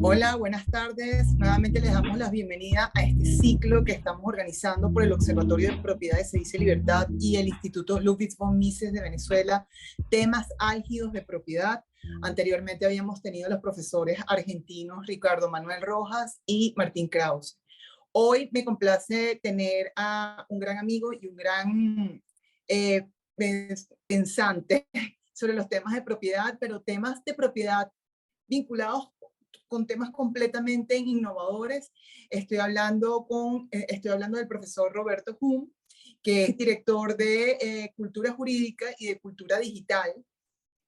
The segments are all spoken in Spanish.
Hola, buenas tardes. Nuevamente les damos la bienvenida a este ciclo que estamos organizando por el Observatorio de Propiedades Sedicia y Libertad y el Instituto Ludwig von Mises de Venezuela, temas álgidos de propiedad. Anteriormente habíamos tenido a los profesores argentinos Ricardo Manuel Rojas y Martín Kraus. Hoy me complace tener a un gran amigo y un gran eh, pensante sobre los temas de propiedad, pero temas de propiedad vinculados con temas completamente innovadores. Estoy hablando del profesor Roberto Hum, que es director de Cultura Jurídica y de Cultura Digital.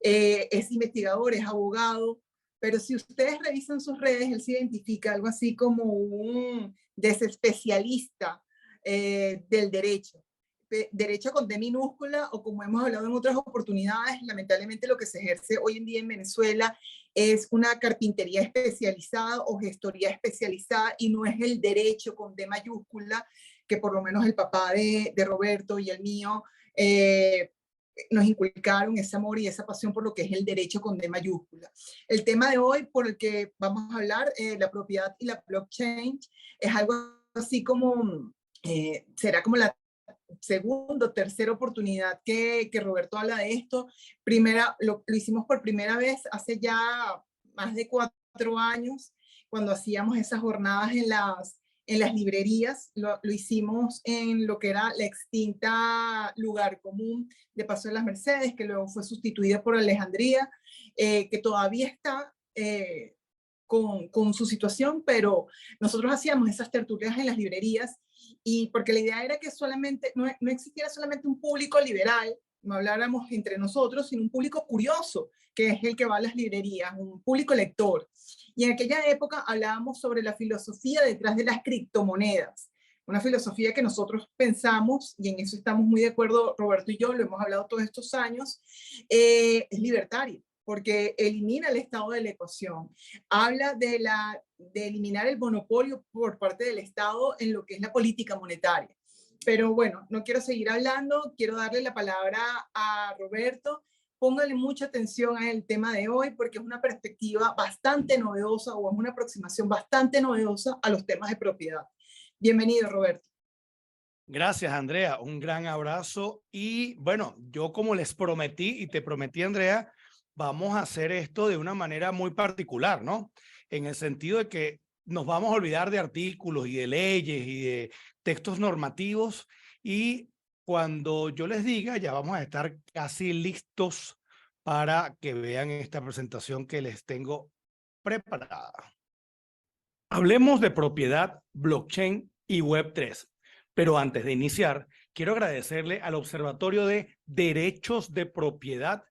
Es investigador, es abogado, pero si ustedes revisan sus redes, él se identifica algo así como un desespecialista del derecho. Derecho con D minúscula, o como hemos hablado en otras oportunidades, lamentablemente lo que se ejerce hoy en día en Venezuela es una carpintería especializada o gestoría especializada, y no es el derecho con D mayúscula, que por lo menos el papá de Roberto y el mío nos inculcaron ese amor y esa pasión por lo que es el derecho con D mayúscula. El tema de hoy por el que vamos a hablar, la propiedad y la blockchain, es algo así como, será como la segunda o tercera oportunidad que Roberto habla de esto. Lo hicimos por primera vez hace ya más de 4 años, cuando hacíamos esas jornadas en las librerías. Lo hicimos en lo que era la extinta Lugar Común de Paso de las Mercedes, que luego fue sustituida por Alejandría, que todavía está con su situación, pero nosotros hacíamos esas tertulias en las librerías, y porque la idea era que no existiera solamente un público liberal, no habláramos entre nosotros, sino un público curioso, que es el que va a las librerías, un público lector. Y en aquella época hablábamos sobre la filosofía detrás de las criptomonedas, una filosofía que nosotros pensamos, y en eso estamos muy de acuerdo Roberto y yo, lo hemos hablado todos estos años, es libertaria, porque elimina el estado de la ecuación, habla de eliminar el monopolio por parte del Estado en lo que es la política monetaria. Pero bueno, no quiero seguir hablando, quiero darle la palabra a Roberto. Póngale mucha atención al tema de hoy, porque es una perspectiva bastante novedosa, o es una aproximación bastante novedosa a los temas de propiedad. Bienvenido, Roberto. Gracias, Andrea. Un gran abrazo. Y bueno, yo como les prometí y te prometí, Andrea, vamos a hacer esto de una manera muy particular, ¿no? En el sentido de que nos vamos a olvidar de artículos y de leyes y de textos normativos, y cuando yo les diga ya vamos a estar casi listos para que vean esta presentación que les tengo preparada. Hablemos de propiedad, blockchain y Web3. Pero antes de iniciar, quiero agradecerle al Observatorio de Derechos de Propiedad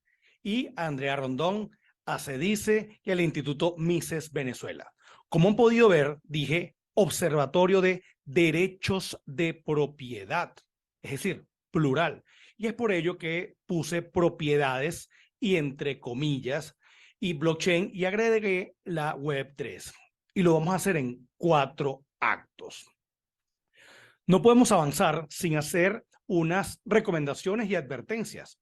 y a Andrea Rondón, a CEDICE y al Instituto Mises Venezuela. Como han podido ver, dije Observatorio de Derechos de Propiedad, es decir, plural. Y es por ello que puse propiedades y entre comillas y blockchain, y agregué la Web3. Y lo vamos a hacer en 4 actos. No podemos avanzar sin hacer unas recomendaciones y advertencias.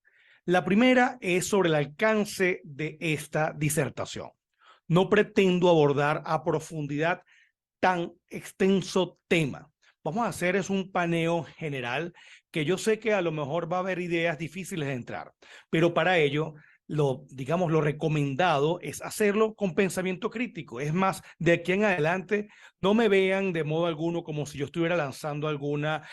La primera es sobre el alcance de esta disertación. No pretendo abordar a profundidad tan extenso tema. Vamos a hacer es un paneo general, que yo sé que a lo mejor va a haber ideas difíciles de entrar, pero para ello digamos, lo recomendado es hacerlo con pensamiento crítico. Es más, de aquí en adelante, no me vean de modo alguno como si yo estuviera lanzando alguna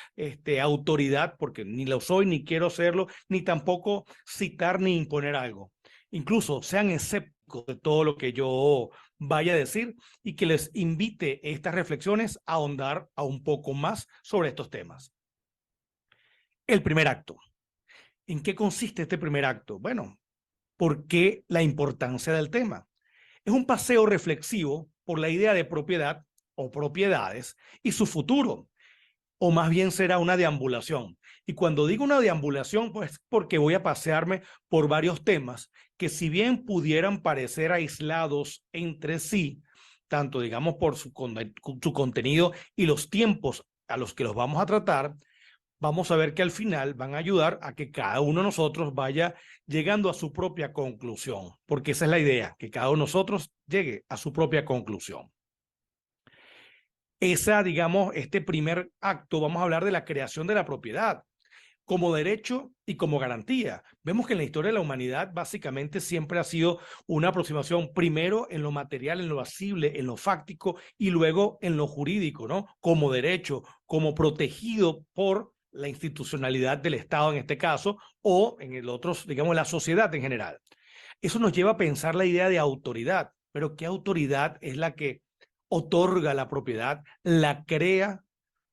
autoridad, porque ni lo soy, ni quiero serlo, ni tampoco citar ni imponer algo. Incluso sean escépticos de todo lo que yo vaya a decir, y que les invite estas reflexiones a ahondar a un poco más sobre estos temas. El primer acto. ¿En qué consiste este primer acto? Bueno, ¿por qué la importancia del tema? Es un paseo reflexivo por la idea de propiedad o propiedades y su futuro, o más bien será una deambulación. Y cuando digo una deambulación, pues porque voy a pasearme por varios temas que, si bien pudieran parecer aislados entre sí, tanto digamos por su contenido y los tiempos a los que los vamos a tratar, vamos a ver que al final van a ayudar a que cada uno de nosotros vaya llegando a su propia conclusión, porque esa es la idea, que cada uno de nosotros llegue a su propia conclusión. Digamos, este primer acto, vamos a hablar de la creación de la propiedad como derecho y como garantía. Vemos que en la historia de la humanidad básicamente siempre ha sido una aproximación primero en lo material, en lo asible, en lo fáctico y luego en lo jurídico, ¿no? Como derecho, como protegido por la institucionalidad del Estado en este caso o en el otro, digamos, la sociedad en general. Eso nos lleva a pensar la idea de autoridad, pero ¿qué autoridad es la que otorga la propiedad, la crea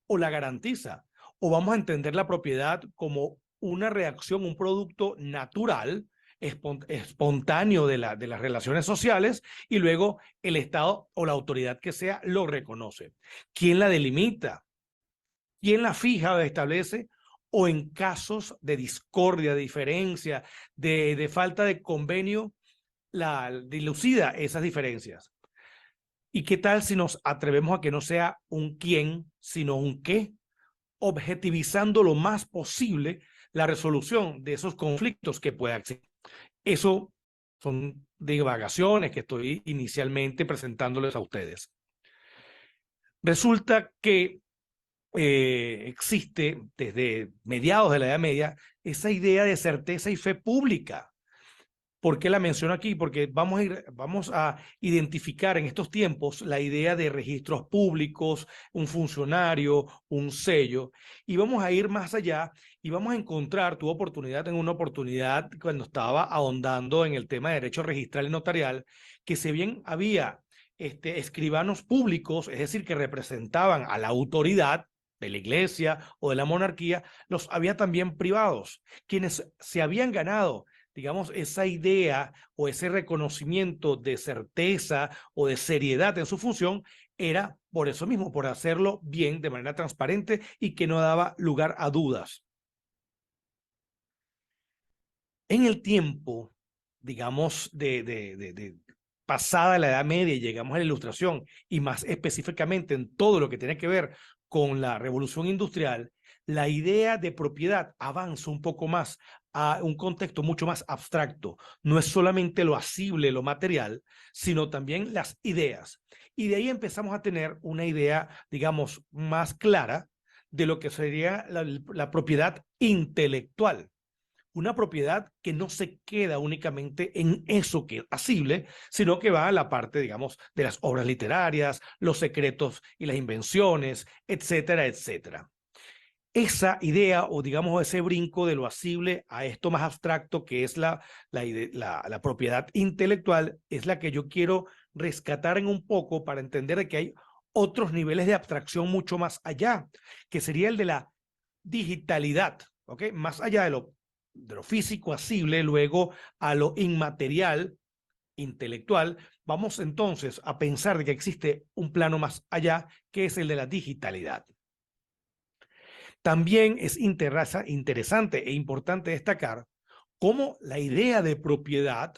o la garantiza? ¿O vamos a entender la propiedad como una reacción, un producto natural, espontáneo de las relaciones sociales y luego el Estado o la autoridad que sea lo reconoce? ¿Quién la delimita? ¿Quién la fija o establece? O en casos de discordia, de diferencia, de falta de convenio, la dilucida esas diferencias. ¿Y qué tal si nos atrevemos a que no sea un quién, sino un qué? Objetivizando lo más posible la resolución de esos conflictos que pueda existir. Eso son divagaciones que estoy inicialmente presentándoles a ustedes. Resulta que existe desde mediados de la Edad Media esa idea de certeza y fe pública. ¿Por qué la menciono aquí? Porque vamos a identificar en estos tiempos la idea de registros públicos, un funcionario, un sello, y vamos a ir más allá y vamos a encontrar, tuve oportunidad en una oportunidad cuando estaba ahondando en el tema de derecho registral y notarial, que si bien había escribanos públicos, es decir, que representaban a la autoridad de la iglesia o de la monarquía, los había también privados, quienes se habían ganado, digamos, esa idea o ese reconocimiento de certeza o de seriedad en su función, era por eso mismo, por hacerlo bien, de manera transparente y que no daba lugar a dudas. En el tiempo, digamos, de pasada la Edad Media y llegamos a la Ilustración, y más específicamente en todo lo que tiene que ver con la Revolución Industrial, la idea de propiedad avanza un poco más a un contexto mucho más abstracto. No es solamente lo asible, lo material, sino también las ideas. Y de ahí empezamos a tener una idea, digamos, más clara de lo que sería la propiedad intelectual. Una propiedad que no se queda únicamente en eso que es asible, sino que va a la parte, digamos, de las obras literarias, los secretos y las invenciones, etcétera, etcétera. Esa idea o digamos ese brinco de lo asible a esto más abstracto que es la propiedad intelectual es la que yo quiero rescatar en un poco para entender de que hay otros niveles de abstracción mucho más allá, que sería el de la digitalidad, ¿ok? Más allá de lo físico asible, luego a lo inmaterial, intelectual, vamos entonces a pensar de que existe un plano más allá, que es el de la digitalidad. También es interesante e importante destacar cómo la idea de propiedad,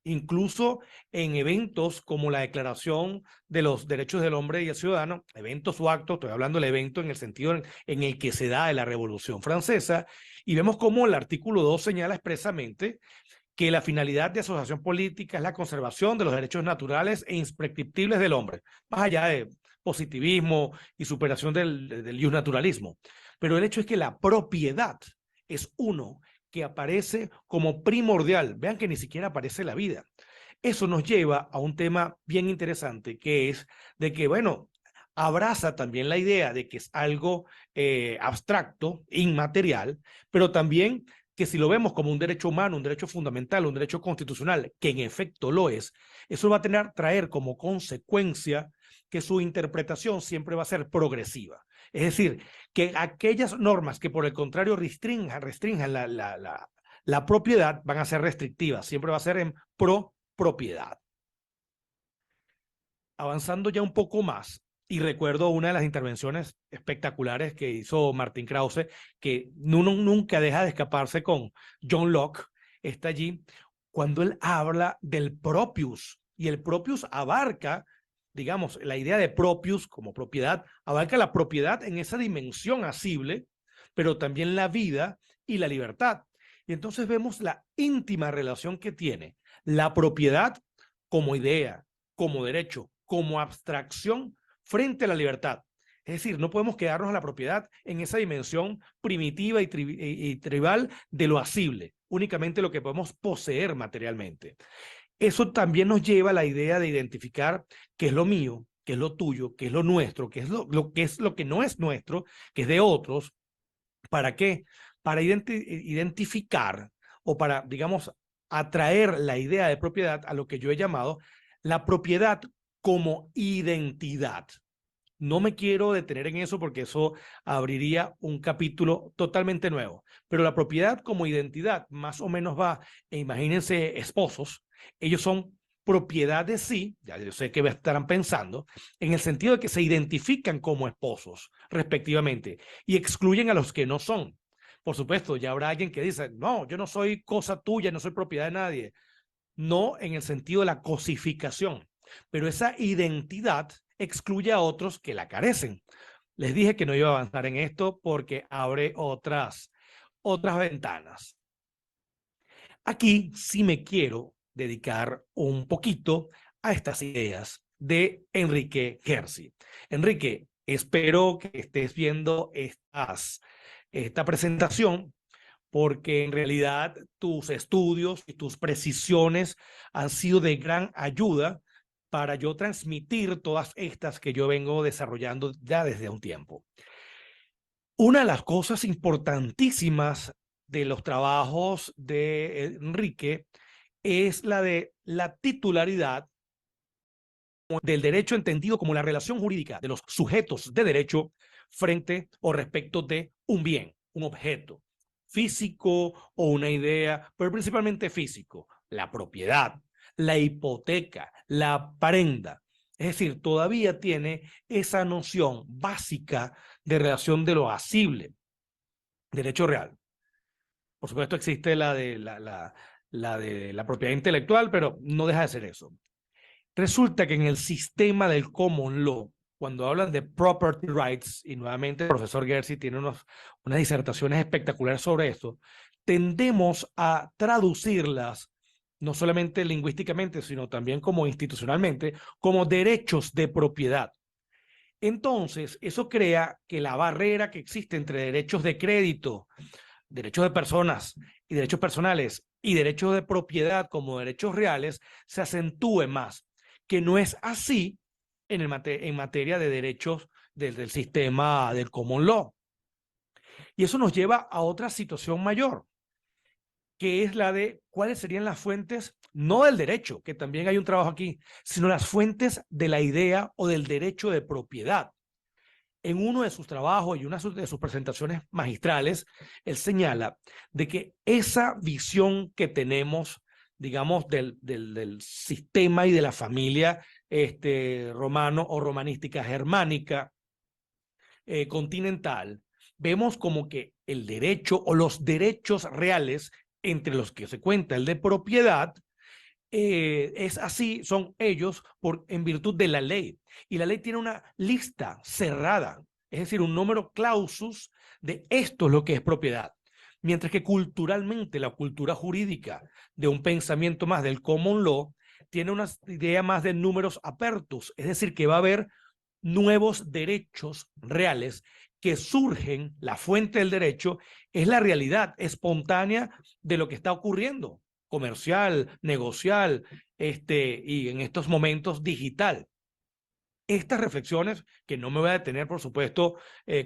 incluso en eventos como la Declaración de los Derechos del Hombre y el Ciudadano, eventos o actos, estoy hablando del evento en el sentido en el que se da de la Revolución Francesa, y vemos cómo el artículo 2 señala expresamente que la finalidad de asociación política es la conservación de los derechos naturales e imprescriptibles del hombre, más allá de positivismo y superación del naturalismo. Pero el hecho es que la propiedad es uno que aparece como primordial. Vean que ni siquiera aparece la vida. Eso nos lleva a un tema bien interesante, que es de que, bueno, abraza también la idea de que es algo abstracto, inmaterial, pero también que si lo vemos como un derecho humano, un derecho fundamental, un derecho constitucional, que en efecto lo es, eso va a traer como consecuencia que su interpretación siempre va a ser progresiva. Es decir, que aquellas normas que por el contrario restrinjan la propiedad van a ser restrictivas, siempre va a ser en pro propiedad. Avanzando ya un poco más, y recuerdo una de las intervenciones espectaculares que hizo Martín Krause, que uno nunca deja de escaparse con John Locke, está allí, cuando él habla del propius, y el propius abarca, digamos, la idea de propius como propiedad, abarca la propiedad en esa dimensión asible pero también la vida y la libertad. Y entonces vemos la íntima relación que tiene la propiedad como idea, como derecho, como abstracción frente a la libertad. Es decir, no podemos quedarnos a la propiedad en esa dimensión primitiva y tribal de lo asible, únicamente lo que podemos poseer materialmente. Eso también nos lleva a la idea de identificar qué es lo mío, qué es lo tuyo, qué es lo nuestro, qué es lo que no es nuestro, que es de otros. ¿Para qué? Para identificar o para, digamos, atraer la idea de propiedad a lo que yo he llamado la propiedad como identidad. No me quiero detener en eso porque eso abriría un capítulo totalmente nuevo. Pero la propiedad como identidad más o menos va, imagínense esposos, ellos son propiedad de sí, ya yo sé que estarán pensando, en el sentido de que se identifican como esposos respectivamente y excluyen a los que no son. Por supuesto, ya habrá alguien que dice, no, yo no soy cosa tuya, no soy propiedad de nadie. No en el sentido de la cosificación, pero esa identidad excluye a otros que la carecen. Les dije que no iba a avanzar en esto porque abre otras ventanas. Aquí sí me quiero dedicar un poquito a estas ideas de Enrique Gersi. Enrique, espero que estés viendo esta presentación porque en realidad tus estudios y tus precisiones han sido de gran ayuda para yo transmitir todas estas que yo vengo desarrollando ya desde un tiempo. Una de las cosas importantísimas de los trabajos de Enrique es la de la titularidad del derecho entendido como la relación jurídica de los sujetos de derecho frente o respecto de un bien, un objeto físico o una idea, pero principalmente físico, la propiedad, la hipoteca, la prenda. Es decir, todavía tiene esa noción básica de relación de lo asible, derecho real. Por supuesto existe la de la propiedad intelectual, pero no deja de ser eso. Resulta que en el sistema del common law, cuando hablan de property rights, y nuevamente el profesor Gersi tiene unas disertaciones espectaculares sobre esto, tendemos a traducirlas no solamente lingüísticamente, sino también como institucionalmente, como derechos de propiedad. Entonces, eso crea que la barrera que existe entre derechos de crédito, derechos de personas y derechos personales y derechos de propiedad como derechos reales se acentúe más, que no es así en materia de derechos del sistema del common law. Y eso nos lleva a otra situación mayor, que es la de cuáles serían las fuentes, no del derecho, que también hay un trabajo aquí, sino las fuentes de la idea o del derecho de propiedad. En uno de sus trabajos y una de sus presentaciones magistrales, él señala de que esa visión que tenemos, digamos, del sistema y de la familia romano o romanística germánica continental, vemos como que el derecho o los derechos reales, entre los que se cuenta el de propiedad, es así, son ellos en virtud de la ley. Y la ley tiene una lista cerrada, es decir, un número clausus de esto es lo que es propiedad. Mientras que culturalmente la cultura jurídica de un pensamiento más del common law tiene una idea más de números apertus, es decir, que va a haber nuevos derechos reales que surgen, la fuente del derecho es la realidad espontánea de lo que está ocurriendo comercial, negocial, y en estos momentos digital. Estas reflexiones, que no me voy a detener, por supuesto,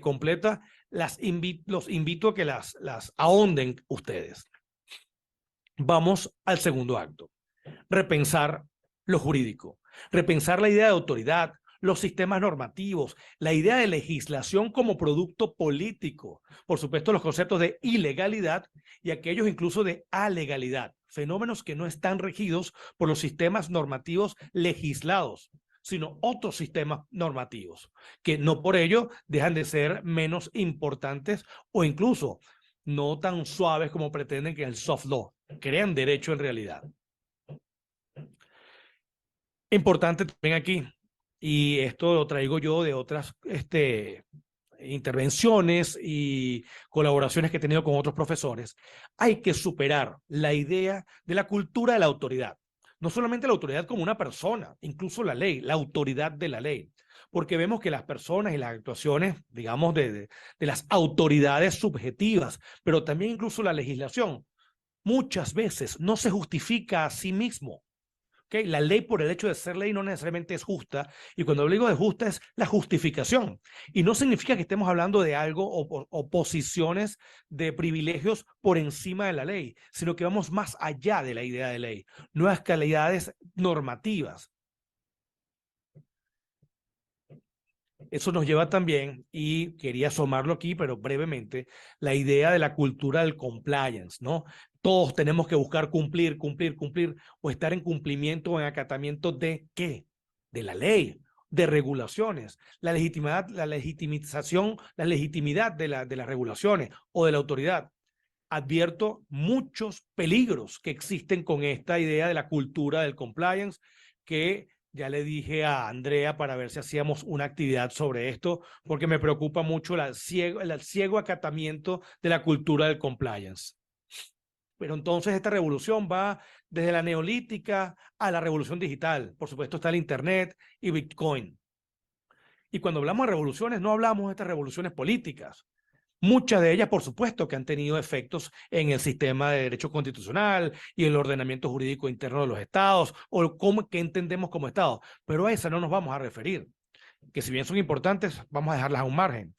completas, los invito a que las ahonden ustedes. Vamos al segundo acto. Repensar lo jurídico, repensar la idea de autoridad, los sistemas normativos, la idea de legislación como producto político, por supuesto los conceptos de ilegalidad y aquellos incluso de alegalidad, fenómenos que no están regidos por los sistemas normativos legislados, sino otros sistemas normativos, que no por ello dejan de ser menos importantes o incluso no tan suaves como pretenden que el soft law, crean derecho en realidad. Importante también aquí, y esto lo traigo yo de otras intervenciones y colaboraciones que he tenido con otros profesores, hay que superar la idea de la cultura de la autoridad. No solamente la autoridad como una persona, incluso la ley, la autoridad de la ley. Porque vemos que las personas y las actuaciones, digamos, de las autoridades subjetivas, pero también incluso la legislación, muchas veces no se justifica a sí mismo. ¿Okay? La ley por el hecho de ser ley no necesariamente es justa, y cuando digo de justa es la justificación. Y no significa que estemos hablando de algo o posiciones de privilegios por encima de la ley, sino que vamos más allá de la idea de ley, nuevas calidades normativas. Eso nos lleva también, y quería asomarlo aquí, pero brevemente, la idea de la cultura del compliance, ¿no? Todos tenemos que buscar cumplir, cumplir, cumplir, o estar en cumplimiento o en acatamiento de ¿qué? De la ley, de regulaciones, la legitimidad, la legitimización, la legitimidad de las regulaciones o de la autoridad. Advierto muchos peligros que existen con esta idea de la cultura del compliance, que ya le dije a Andrea para ver si hacíamos una actividad sobre esto, porque me preocupa mucho el ciego acatamiento de la cultura del compliance. Pero entonces esta revolución va desde la neolítica a la revolución digital. Por supuesto está el Internet y Bitcoin. Y cuando hablamos de revoluciones, no hablamos de estas revoluciones políticas. Muchas de ellas, por supuesto, que han tenido efectos en el sistema de derecho constitucional y el ordenamiento jurídico interno de los estados, o qué entendemos como estado, pero a esas no nos vamos a referir, que si bien son importantes, vamos a dejarlas a un margen.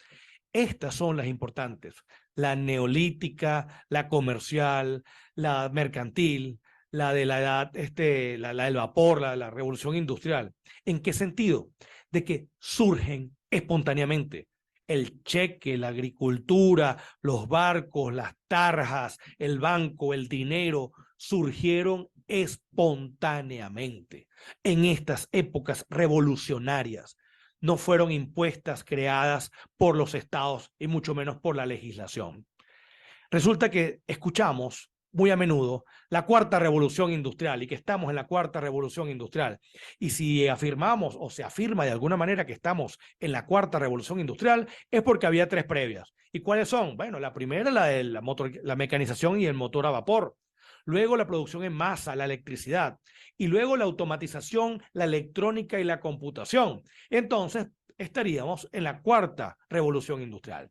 Estas son las importantes: la neolítica, la comercial, la mercantil, la de la edad, la del vapor, la revolución industrial. ¿En qué sentido? De que surgen espontáneamente. El cheque, la agricultura, los barcos, las tarjas, el banco, el dinero, surgieron espontáneamente en estas épocas revolucionarias. No fueron impuestas, creadas por los estados y mucho menos por la legislación. Resulta que escuchamos muy a menudo la cuarta revolución industrial y que estamos en la cuarta revolución industrial. Y si afirmamos o se afirma de alguna manera que estamos en la cuarta revolución industrial, es porque había tres previas. ¿Y cuáles son? Bueno, la primera, la de la mecanización y el motor a vapor. Luego la producción en masa, la electricidad. Y luego la automatización, la electrónica y la computación. Entonces estaríamos en la cuarta revolución industrial,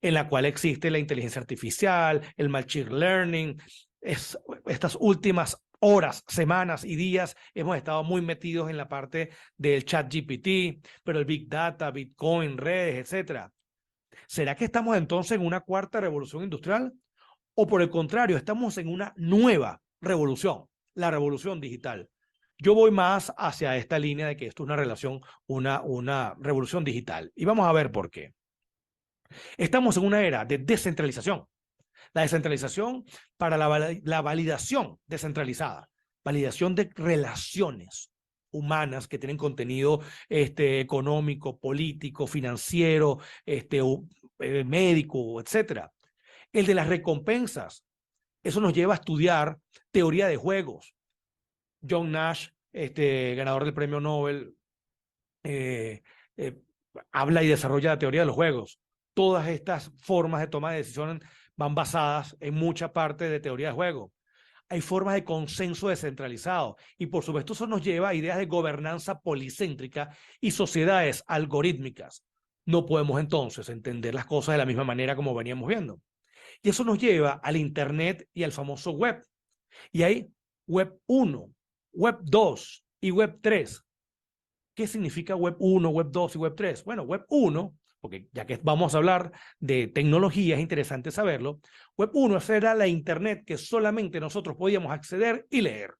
en la cual existe la inteligencia artificial, el machine learning. Estas últimas horas, semanas y días hemos estado muy metidos en la parte del chat GPT, pero el Big Data, Bitcoin, redes, etcétera. ¿Será que estamos entonces en una cuarta revolución industrial? ¿O por el contrario, estamos en una nueva revolución, la revolución digital? Yo voy más hacia esta línea de que esto es una revolución digital. Y vamos a ver por qué. Estamos en una era de descentralización. La descentralización para la validación descentralizada, validación de relaciones humanas que tienen contenido económico, político, financiero, médico, etcétera. El de las recompensas, eso nos lleva a estudiar teoría de juegos. John Nash, ganador del premio Nobel, habla y desarrolla la teoría de los juegos. Todas estas formas de toma de decisiones van basadas en mucha parte de teoría de juego. Hay formas de consenso descentralizado y por supuesto eso nos lleva a ideas de gobernanza policéntrica y sociedades algorítmicas. No podemos entonces entender las cosas de la misma manera como veníamos viendo. Y eso nos lleva al Internet y al famoso web. Y hay web 1, web 2 y web 3. ¿Qué significa web 1, web 2 y web 3? Bueno, web 1, porque ya que vamos a hablar de tecnología, es interesante saberlo. Web 1 era la Internet que solamente nosotros podíamos acceder y leer.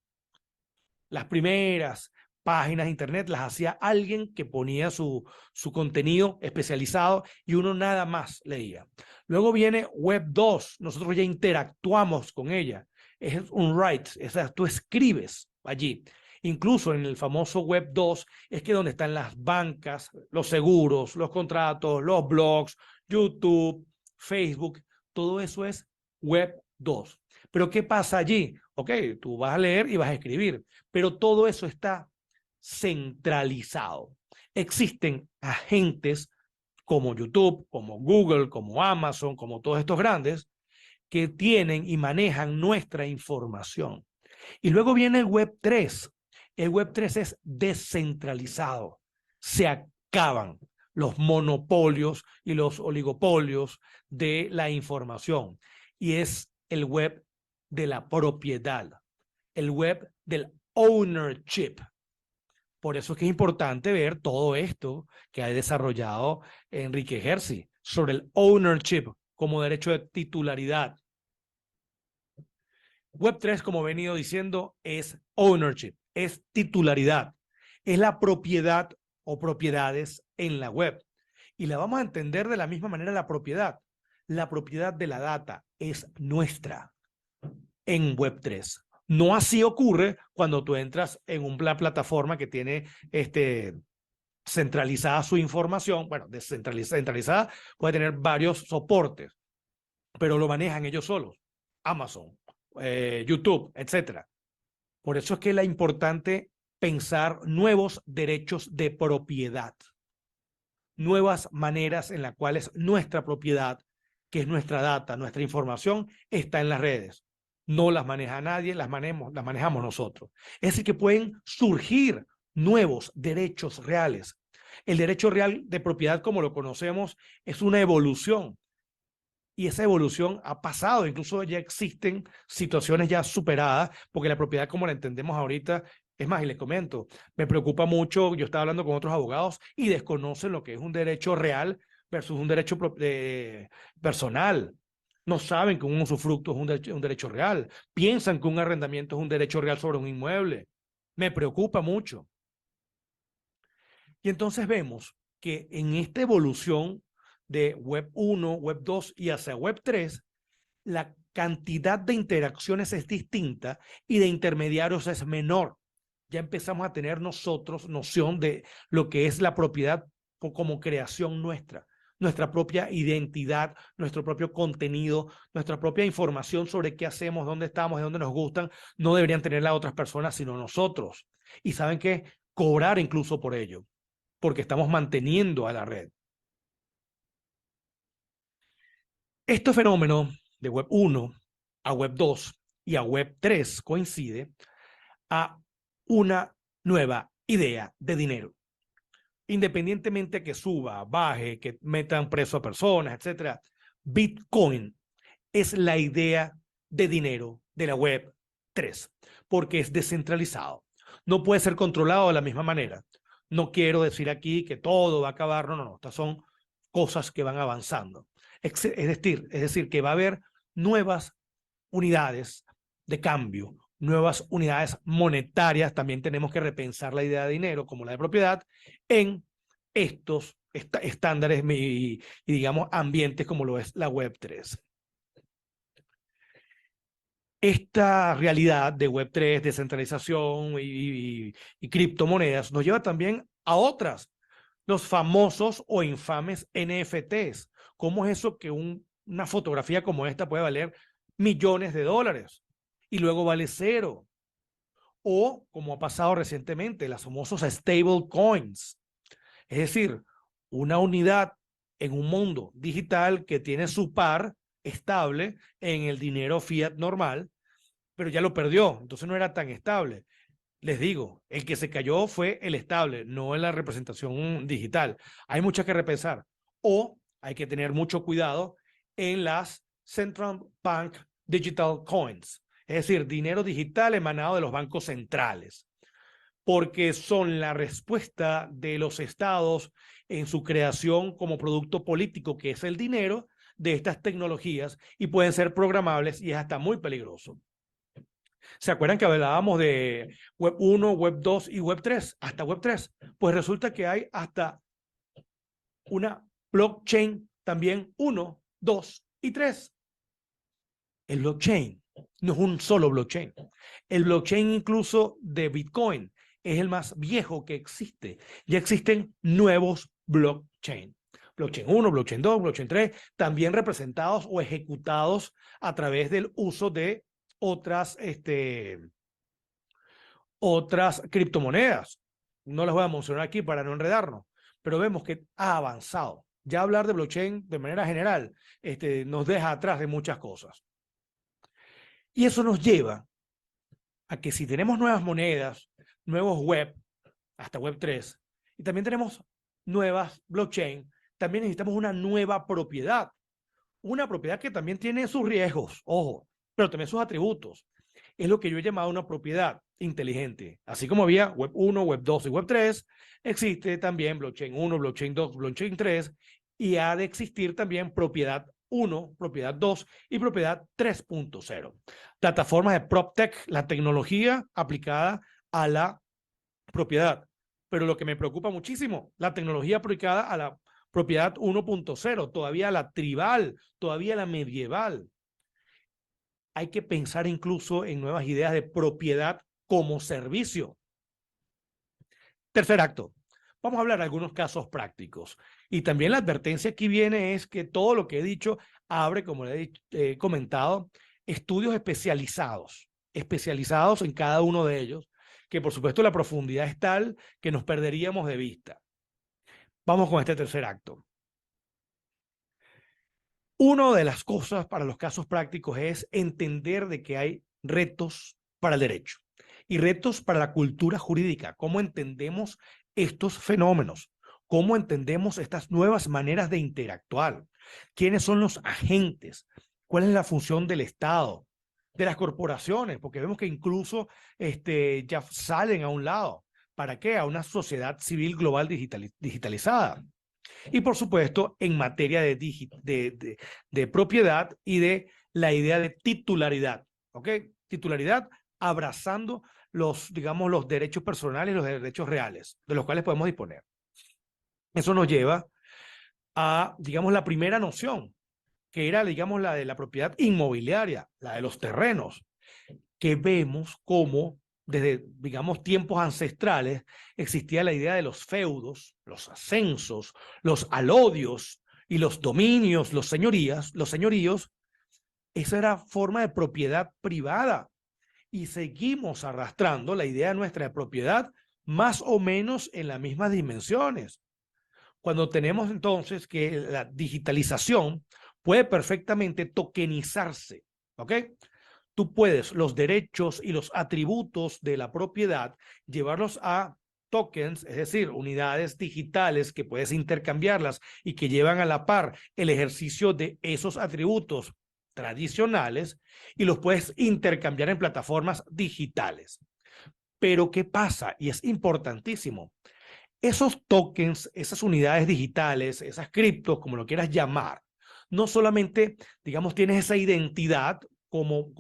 Las primeras páginas de Internet las hacía alguien que ponía su contenido especializado y uno nada más leía. Luego viene Web 2, nosotros ya interactuamos con ella. Es un write, o sea, tú escribes allí. Incluso en el famoso Web 2 es que donde están las bancas, los seguros, los contratos, los blogs, YouTube, Facebook, todo eso es Web 2. Pero ¿qué pasa allí? Ok, tú vas a leer y vas a escribir, pero todo eso está centralizado. Existen agentes como YouTube, como Google, como Amazon, como todos estos grandes, que tienen y manejan nuestra información. Y luego viene el Web 3. El Web 3 es descentralizado. Se acaban los monopolios y los oligopolios de la información. Y es el web de la propiedad, el web del ownership. Por eso es que es importante ver todo esto que ha desarrollado Enrique Hersi sobre el ownership como derecho de titularidad. Web 3, como he venido diciendo, es ownership, es titularidad, es la propiedad o propiedades en la web. Y la vamos a entender de la misma manera la propiedad. La propiedad de la data es nuestra en Web 3. No así ocurre cuando tú entras en una plataforma que tiene centralizada su información. Bueno, centralizada puede tener varios soportes, pero lo manejan ellos solos. Amazon, YouTube, etcétera. Por eso es que es importante pensar nuevos derechos de propiedad, nuevas maneras en las cuales nuestra propiedad, que es nuestra data, nuestra información, está en las redes. No las maneja nadie, las manejamos nosotros. Es decir, que pueden surgir nuevos derechos reales. El derecho real de propiedad, como lo conocemos, es una evolución. Y esa evolución ha pasado, incluso ya existen situaciones ya superadas, porque la propiedad como la entendemos ahorita, es más, y les comento, me preocupa mucho, yo estaba hablando con otros abogados y desconocen lo que es un derecho real versus un derecho personal. No saben que un usufructo es un derecho real, piensan que un arrendamiento es un derecho real sobre un inmueble. Me preocupa mucho. Y entonces vemos que en esta evolución de Web 1, Web 2 y hacia Web 3, la cantidad de interacciones es distinta y de intermediarios es menor. Ya empezamos a tener nosotros noción de lo que es la propiedad como creación nuestra, nuestra propia identidad, nuestro propio contenido, nuestra propia información sobre qué hacemos, dónde estamos, de dónde nos gustan, no deberían tenerla otras personas, sino nosotros. Y saben que cobrar incluso por ello, porque estamos manteniendo a la red. Este fenómeno de Web 1 a Web 2 y a Web 3 coincide a una nueva idea de dinero. Independientemente que suba, baje, que metan preso a personas, etcétera, Bitcoin es la idea de dinero de la Web 3, porque es descentralizado. No puede ser controlado de la misma manera. No quiero decir aquí que todo va a acabar, no. Estas son cosas que van avanzando. Es decir, que va a haber nuevas unidades de cambio, nuevas unidades monetarias. También tenemos que repensar la idea de dinero como la de propiedad en estos estándares y digamos ambientes como lo es la Web 3. Esta realidad de Web 3, descentralización y criptomonedas nos lleva también a otras, los famosos o infames NFTs. ¿Cómo es eso que una fotografía como esta puede valer millones de dólares y luego vale cero? O, como ha pasado recientemente, las famosas stable coins. Es decir, una unidad en un mundo digital que tiene su par estable en el dinero fiat normal, pero ya lo perdió, entonces no era tan estable. Les digo, el que se cayó fue el estable, no en la representación digital. Hay mucho que repensar. O hay que tener mucho cuidado en las Central Bank Digital Coins, es decir, dinero digital emanado de los bancos centrales, porque son la respuesta de los estados en su creación como producto político, que es el dinero de estas tecnologías, y pueden ser programables y es hasta muy peligroso. ¿Se acuerdan que hablábamos de Web 1, Web 2 y Web 3? Hasta Web 3. Pues resulta que hay hasta una blockchain también 1, 2 y 3. El blockchain no es un solo blockchain. El blockchain incluso de Bitcoin es el más viejo que existe. Ya existen nuevos blockchain. Blockchain 1, blockchain 2, blockchain 3, también representados o ejecutados a través del uso de otras criptomonedas. No las voy a mencionar aquí para no enredarnos, pero vemos que ha avanzado Ya hablar de blockchain de manera general nos deja atrás de muchas cosas. Y eso nos lleva a que si tenemos nuevas monedas, nuevos web, hasta web 3, y también tenemos nuevas blockchain, también necesitamos una propiedad que también tiene sus riesgos, ojo, pero también sus atributos. Es lo que yo he llamado una propiedad inteligente. Así como había web 1, web 2 y web 3, existe también blockchain 1, blockchain 2, blockchain 3, y ha de existir también propiedad 1, propiedad 2 y propiedad 3.0. Plataformas de PropTech, la tecnología aplicada a la propiedad. Pero lo que me preocupa muchísimo, la tecnología aplicada a la propiedad 1.0, todavía la tribal, todavía la medieval. Hay que pensar incluso en nuevas ideas de propiedad como servicio. Tercer acto. Vamos a hablar de algunos casos prácticos. Y también la advertencia aquí viene es que todo lo que he dicho abre, como le he comentado, estudios especializados en cada uno de ellos, que por supuesto la profundidad es tal que nos perderíamos de vista. Vamos con este tercer acto. Una de las cosas para los casos prácticos es entender de que hay retos para el derecho y retos para la cultura jurídica. ¿Cómo entendemos estos fenómenos? ¿Cómo entendemos estas nuevas maneras de interactuar? ¿Quiénes son los agentes? ¿Cuál es la función del Estado? De las corporaciones, porque vemos que incluso ya salen a un lado. ¿Para qué? A una sociedad civil global digitalizada. Y por supuesto, en materia de propiedad y de la idea de titularidad, ¿ok? Titularidad abrazando digamos, los derechos personales, los derechos reales, de los cuales podemos disponer. Eso nos lleva a, digamos, la primera noción, que era, digamos, la de la propiedad inmobiliaria, la de los terrenos, que vemos como desde, digamos, tiempos ancestrales existía la idea de los feudos, los ascensos, los alodios y los dominios, los señoríos. Esa era forma de propiedad privada y seguimos arrastrando la idea nuestra de propiedad más o menos en las mismas dimensiones. Cuando tenemos entonces que la digitalización puede perfectamente tokenizarse, ¿ok? Tú puedes los derechos y los atributos de la propiedad llevarlos a tokens, es decir, unidades digitales que puedes intercambiarlas y que llevan a la par el ejercicio de esos atributos tradicionales y los puedes intercambiar en plataformas digitales. Pero ¿qué pasa? Y es importantísimo. Esos tokens, esas unidades digitales, esas criptos, como lo quieras llamar, no solamente, digamos, tienes esa identidad como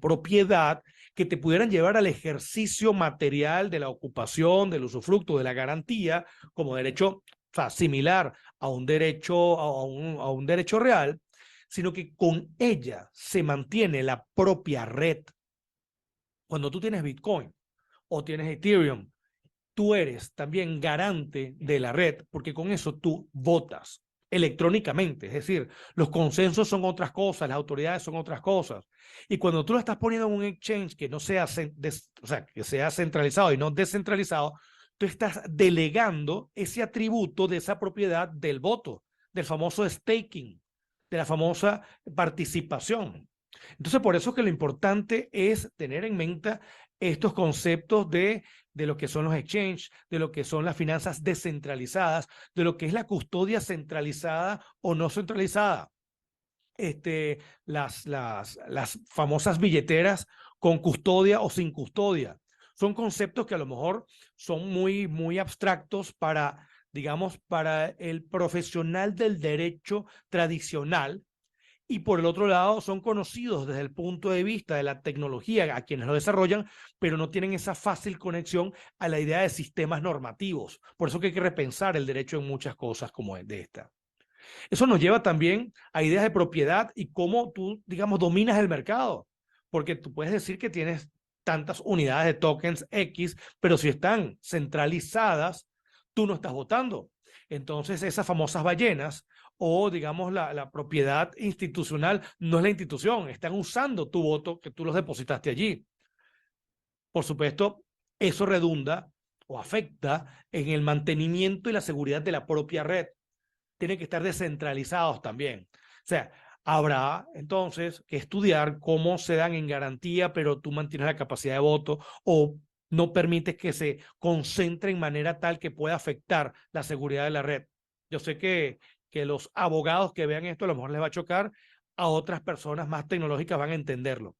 propiedad que te pudieran llevar al ejercicio material de la ocupación, del usufructo, de la garantía, como derecho, o sea, similar a un derecho, a un derecho real, sino que con ella se mantiene la propia red. Cuando tú tienes Bitcoin o tienes Ethereum, tú eres también garante de la red, porque con eso tú votas electrónicamente, es decir, los consensos son otras cosas, las autoridades son otras cosas. Y cuando tú lo estás poniendo en un exchange que no sea, o sea, que sea centralizado y no descentralizado, tú estás delegando ese atributo de esa propiedad del voto, del famoso staking, de la famosa participación. Entonces, por eso es que lo importante es tener en mente estos conceptos de lo que son los exchanges, de lo que son las finanzas descentralizadas, de lo que es la custodia centralizada o no centralizada. Las famosas billeteras con custodia o sin custodia. Son conceptos que a lo mejor son muy abstractos para, digamos, para el profesional del derecho tradicional, y por el otro lado son conocidos desde el punto de vista de la tecnología a quienes lo desarrollan, pero no tienen esa fácil conexión a la idea de sistemas normativos. Por eso que hay que repensar el derecho en muchas cosas como de esta. Eso nos lleva también a ideas de propiedad y cómo tú, digamos, dominas el mercado, porque tú puedes decir que tienes tantas unidades de tokens X, pero si están centralizadas, tú no estás votando. Entonces, esas famosas ballenas o, digamos, la propiedad institucional no es la institución, están usando tu voto que tú los depositaste allí. Por supuesto, eso redunda o afecta en el mantenimiento y la seguridad de la propia red. tienen que estar descentralizados también. O sea, habrá entonces que estudiar cómo se dan en garantía, pero tú mantienes la capacidad de voto o no permites que se concentre en manera tal que pueda afectar la seguridad de la red. Yo sé que los abogados que vean esto a lo mejor les va a chocar, a otras personas más tecnológicas van a entenderlo.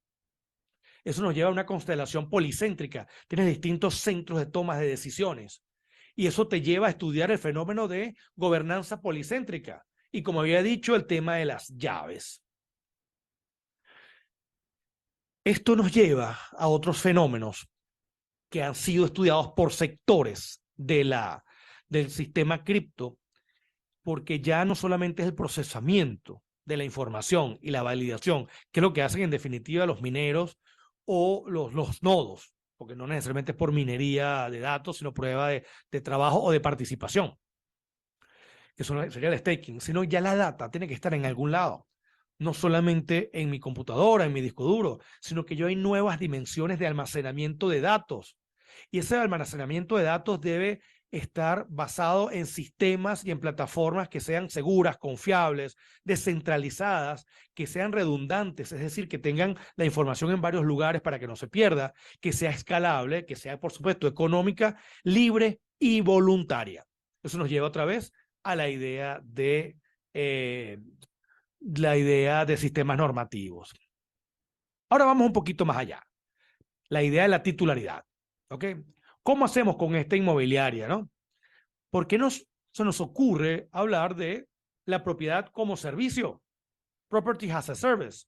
Eso nos lleva a una constelación policéntrica. Tienes distintos centros de toma de decisiones. Y eso te lleva a estudiar el fenómeno de gobernanza policéntrica. Y como había dicho, el tema de las llaves. Esto nos lleva a otros fenómenos que han sido estudiados por sectores del sistema cripto, porque ya no solamente es el procesamiento de la información y la validación, que es lo que hacen en definitiva los mineros o los nodos, porque no necesariamente es por minería de datos, sino prueba de trabajo o de participación, que sería el staking, sino ya la data tiene que estar en algún lado, no solamente en mi computadora, en mi disco duro, sino que yo hay nuevas dimensiones de almacenamiento de datos. Y ese almacenamiento de datos debe estar basado en sistemas y en plataformas que sean seguras, confiables, descentralizadas, que sean redundantes, es decir, que tengan la información en varios lugares para que no se pierda, que sea escalable, que sea, por supuesto, económica, libre y voluntaria. Eso nos lleva otra vez a eh, la idea de sistemas normativos. Ahora vamos un poquito más allá. La idea de la titularidad. ¿Ok? ¿Cómo hacemos con esta inmobiliaria, no? ¿Por qué se nos ocurre hablar de la propiedad como servicio? Property as a Service,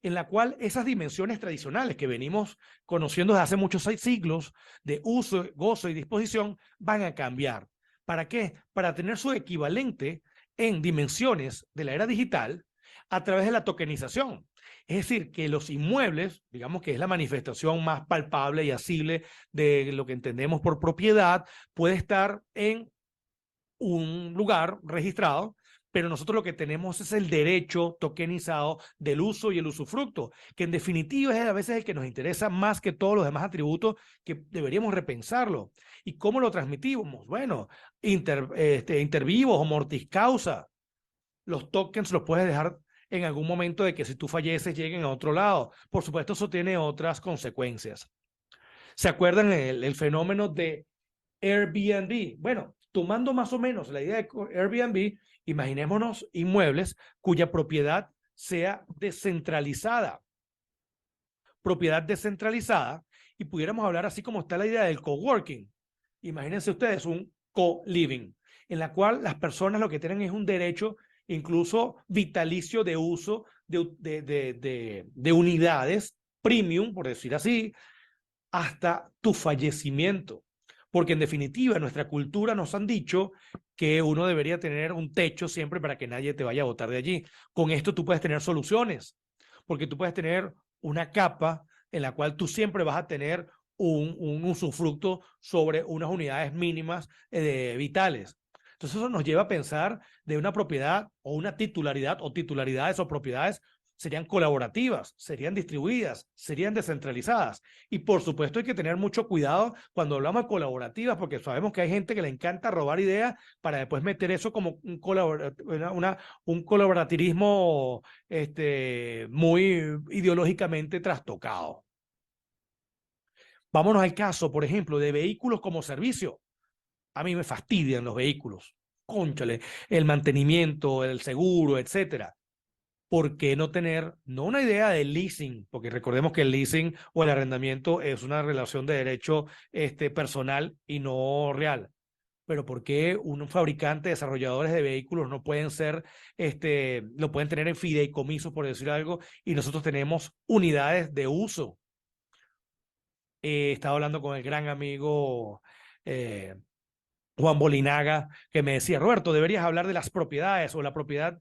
en la cual esas dimensiones tradicionales que venimos conociendo desde hace muchos siglos de uso, gozo y disposición van a cambiar. ¿Para qué? Para tener su equivalente en dimensiones de la era digital a través de la tokenización. Es decir, que los inmuebles, digamos que es la manifestación más palpable y asible de lo que entendemos por propiedad, puede estar en un lugar registrado, pero nosotros lo que tenemos es el derecho tokenizado del uso y el usufructo, que en definitiva es a veces el que nos interesa más que todos los demás atributos, que deberíamos repensarlo. ¿Y cómo lo transmitimos? Bueno, inter vivos o mortis causa. Los tokens los puedes dejar en algún momento de que si tú falleces lleguen a otro lado. Por supuesto, eso tiene otras consecuencias. ¿Se acuerdan el fenómeno de Airbnb? Bueno, tomando más o menos la idea de Airbnb, imaginémonos inmuebles cuya propiedad sea descentralizada. Propiedad descentralizada, y pudiéramos hablar así como está la idea del coworking. Imagínense ustedes un co-living, en la cual las personas lo que tienen es un derecho incluso vitalicio de uso de unidades premium, por decir así, hasta tu fallecimiento. Porque en definitiva, en nuestra cultura nos han dicho que uno debería tener un techo siempre para que nadie te vaya a botar de allí. Con esto tú puedes tener soluciones, porque tú puedes tener una capa en la cual tú siempre vas a tener un usufructo sobre unas unidades mínimas vitales. Entonces eso nos lleva a pensar de una propiedad o una titularidad o titularidades o propiedades serían colaborativas, serían distribuidas, serían descentralizadas. Y por supuesto hay que tener mucho cuidado cuando hablamos de colaborativas, porque sabemos que hay gente que le encanta robar ideas para después meter eso como un colaborativismo muy ideológicamente trastocado. Vámonos al caso, por ejemplo, de vehículos como servicio. A mí me fastidian los vehículos. Cónchale, el mantenimiento, el seguro, etcétera. ¿Por qué no tener, no una idea de leasing? Porque recordemos que el leasing o el arrendamiento es una relación de derecho personal y no real. Pero ¿por qué un fabricante, desarrolladores de vehículos no pueden ser, lo pueden tener en fideicomisos, por decir algo, y nosotros tenemos unidades de uso? Estaba hablando con el gran amigo eh, Juan Bolinaga, que me decía, Roberto, deberías hablar de las propiedades o la propiedad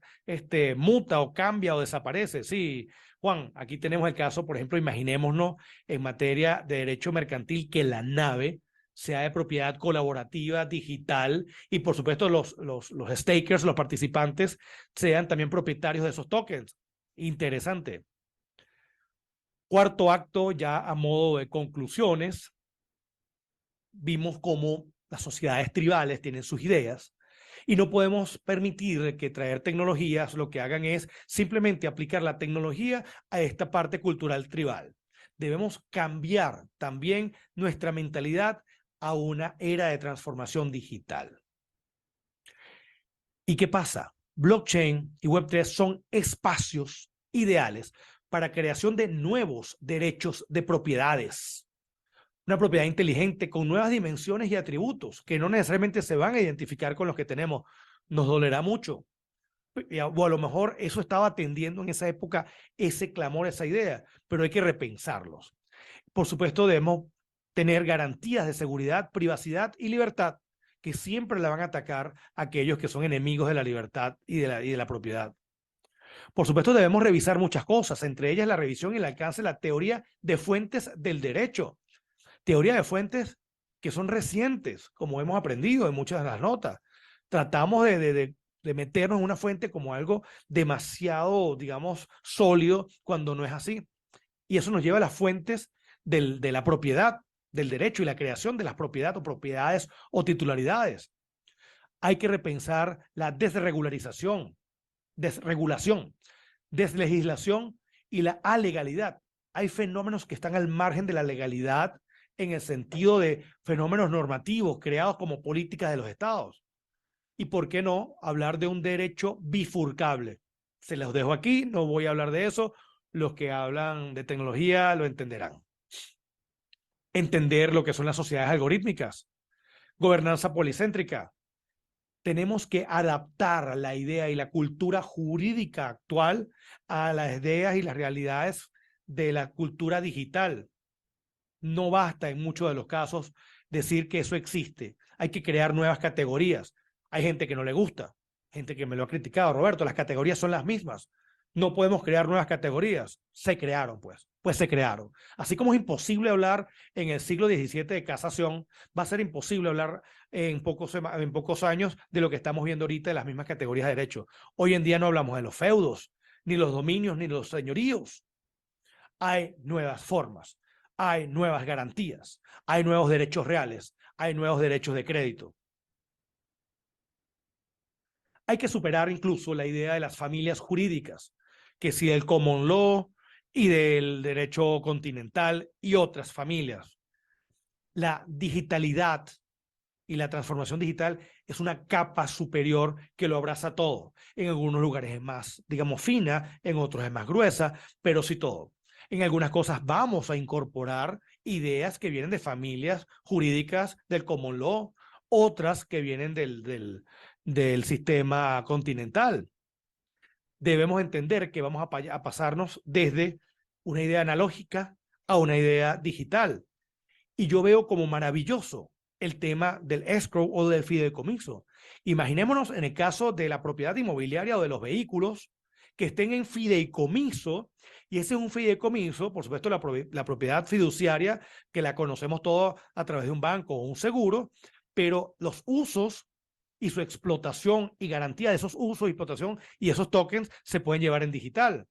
muta o cambia o desaparece. Sí, Juan, aquí tenemos el caso, por ejemplo, imaginémonos en materia de derecho mercantil que la nave sea de propiedad colaborativa, digital, y por supuesto los stakers, los participantes, sean también propietarios de esos tokens. Interesante. Cuarto acto, ya a modo de conclusiones, vimos cómo las sociedades tribales tienen sus ideas Y no podemos permitir que traer tecnologías lo que hagan es simplemente aplicar la tecnología a esta parte cultural tribal. Debemos cambiar también nuestra mentalidad a una era de transformación digital. ¿Y qué pasa? Blockchain y Web3 son espacios ideales para creación de nuevos derechos de propiedades. Una propiedad inteligente con nuevas dimensiones y atributos que no necesariamente se van a identificar con los que tenemos. Nos dolerá mucho. O a lo mejor eso estaba atendiendo en esa época ese clamor, esa idea, pero hay que repensarlos. Por supuesto, debemos tener garantías de seguridad, privacidad y libertad que siempre la van a atacar a aquellos que son enemigos de la libertad y de la propiedad. Por supuesto, debemos revisar muchas cosas, entre ellas la revisión y el alcance de la teoría de fuentes del derecho. Teoría de fuentes que son recientes, como hemos aprendido en muchas de las notas. Tratamos de meternos en una fuente como algo demasiado, digamos, sólido cuando no es así. Y eso nos lleva a las fuentes de la propiedad, del derecho y la creación de las propiedades o propiedades o titularidades. Hay que repensar la desregulación, deslegislación y la alegalidad. Hay fenómenos que están al margen de la legalidad en el sentido de fenómenos normativos creados como políticas de los estados. Y por qué no hablar de un derecho bifurcable. Se los dejo aquí, no voy a hablar de eso. Los que hablan de tecnología lo entenderán. Entender lo que son las sociedades algorítmicas, gobernanza policéntrica. Tenemos que adaptar la idea y la cultura jurídica actual a las ideas y las realidades de la cultura digital. No basta en muchos de los casos decir que eso existe. Hay que crear nuevas categorías. Hay gente que no le gusta, gente que me lo ha criticado. Roberto, las categorías son las mismas. No podemos crear nuevas categorías. Se crearon, pues se crearon. Así como es imposible hablar en el siglo XVII de casación, va a ser imposible hablar en pocos años de lo que estamos viendo ahorita de las mismas categorías de derecho. Hoy en día no hablamos de los feudos, ni los dominios, ni los señoríos. Hay nuevas formas, hay nuevas garantías, hay nuevos derechos reales, hay nuevos derechos de crédito. Hay que superar incluso la idea de las familias jurídicas, que si del common law y del derecho continental y otras familias. La digitalidad y la transformación digital es una capa superior que lo abraza todo. En algunos lugares es más, digamos, fina, en otros es más gruesa, pero sí todo. En algunas cosas vamos a incorporar ideas que vienen de familias jurídicas del common law, otras que vienen del sistema continental. Debemos entender que vamos a pasarnos desde una idea analógica a una idea digital. Y yo veo como maravilloso el tema del escrow o del fideicomiso. Imaginémonos en el caso de la propiedad inmobiliaria o de los vehículos que estén en fideicomiso, y ese es un fideicomiso, por supuesto, la propiedad fiduciaria, que la conocemos todos a través de un banco o un seguro, pero los usos y su explotación y garantía de esos usos y explotación y esos tokens se pueden llevar en digital.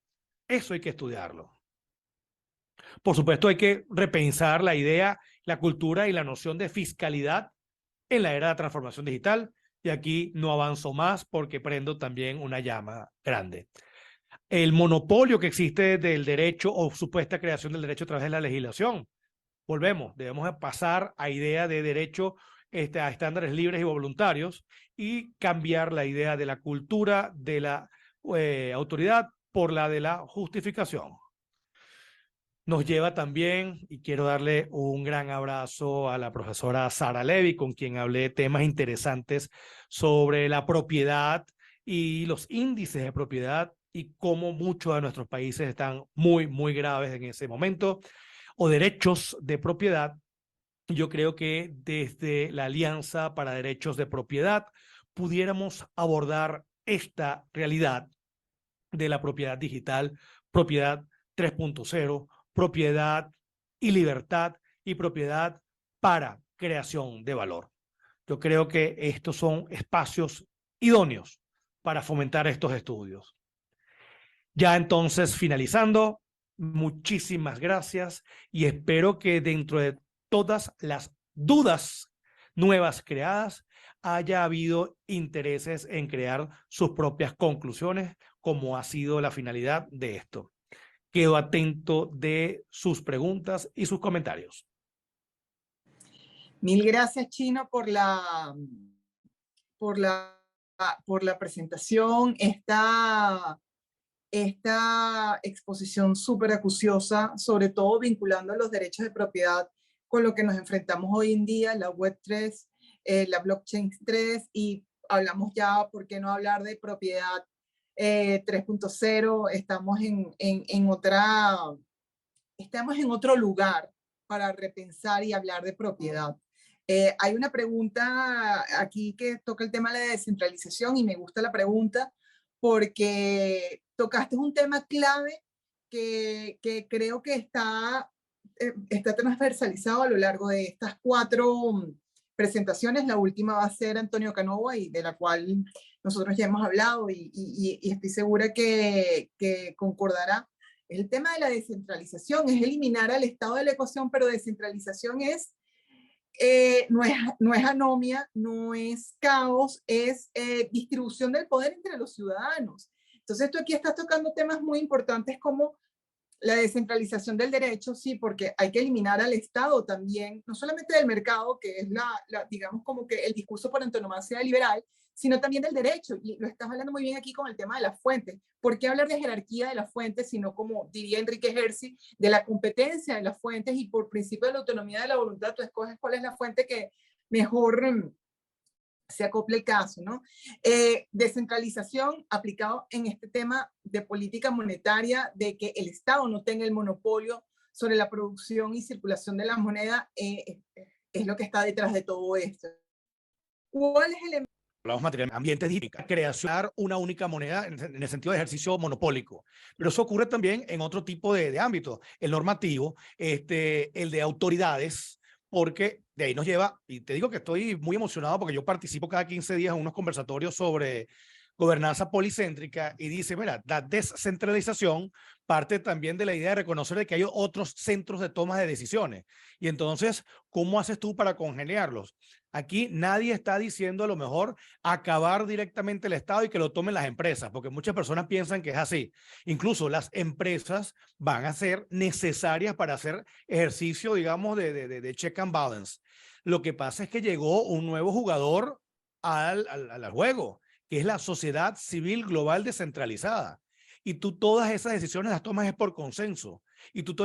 Eso hay que estudiarlo. Por supuesto, hay que repensar la idea, la cultura y la noción de fiscalidad en la era de la transformación digital. Y aquí no avanzo más porque prendo también una llama grande. El monopolio que existe del derecho o supuesta creación del derecho a través de la legislación. Volvemos, debemos pasar a idea de derecho a estándares libres y voluntarios y cambiar la idea de la cultura de la autoridad por la de la justificación. Nos lleva también, y quiero darle un gran abrazo a la profesora Sara Levy, con quien hablé temas interesantes sobre la propiedad y los índices de propiedad y cómo muchos de nuestros países están muy, muy graves en ese momento, o derechos de propiedad. Yo creo que desde la Alianza para Derechos de Propiedad pudiéramos abordar esta realidad de la propiedad digital, propiedad 3.0, propiedad y libertad y propiedad para creación de valor. Yo creo que estos son espacios idóneos para fomentar estos estudios. Ya entonces, finalizando, muchísimas gracias y espero que dentro de todas las dudas nuevas creadas haya habido intereses en crear sus propias conclusiones, como ha sido la finalidad de esto. Quedo atento de sus preguntas y sus comentarios. Mil gracias, Chino, por la, por la presentación. Esta exposición súper acuciosa, sobre todo vinculando los derechos de propiedad con lo que nos enfrentamos hoy en día, la Web3, la Blockchain 3, y hablamos ya, ¿por qué no hablar de propiedad 3.0? Estamos estamos en otro lugar para repensar y hablar de propiedad. Hay una pregunta aquí que toca el tema de la descentralización y me gusta la pregunta porque tocaste un tema clave que creo que está transversalizado a lo largo de estas 4 presentaciones. La última va a ser Antonio Canova, y de la cual nosotros ya hemos hablado y estoy segura que concordará. El tema de la descentralización es eliminar al Estado de la ecuación, pero descentralización no es anomia, no es caos, es distribución del poder entre los ciudadanos. Entonces tú aquí estás tocando temas muy importantes como la descentralización del derecho, sí, porque hay que eliminar al Estado también, no solamente del mercado, que es digamos como que el discurso por antonomasia liberal, sino también del derecho, y lo estás hablando muy bien aquí con el tema de las fuentes. ¿Por qué hablar de jerarquía de las fuentes, sino, como diría Enrique Herzi, de la competencia de las fuentes, y por principio de la autonomía de la voluntad, tú escoges cuál es la fuente que mejor se acople el caso, ¿no? Descentralización aplicado en este tema de política monetaria, de que el Estado no tenga el monopolio sobre la producción y circulación de la moneda, es lo que está detrás de todo esto. ¿Cuál es el Hablamos material, ambientes digital, creación una única moneda en el sentido de ejercicio monopólico. Pero eso ocurre también en otro tipo de ámbitos, el normativo, el de autoridades, porque de ahí nos lleva, y te digo que estoy muy emocionado porque yo participo cada 15 días en unos conversatorios sobre gobernanza policéntrica y dice, mira, la descentralización parte también de la idea de reconocer de que hay otros centros de toma de decisiones. Y entonces, ¿cómo haces tú para congeniarlos? Aquí nadie está diciendo a lo mejor acabar directamente el Estado y que lo tomen las empresas, porque muchas personas piensan que es así. Incluso las empresas van a ser necesarias para hacer ejercicio, digamos, de check and balance. Lo que pasa es que llegó un nuevo jugador al juego, que es la sociedad civil global descentralizada. Y tú todas esas decisiones las tomas es por consenso. Y tú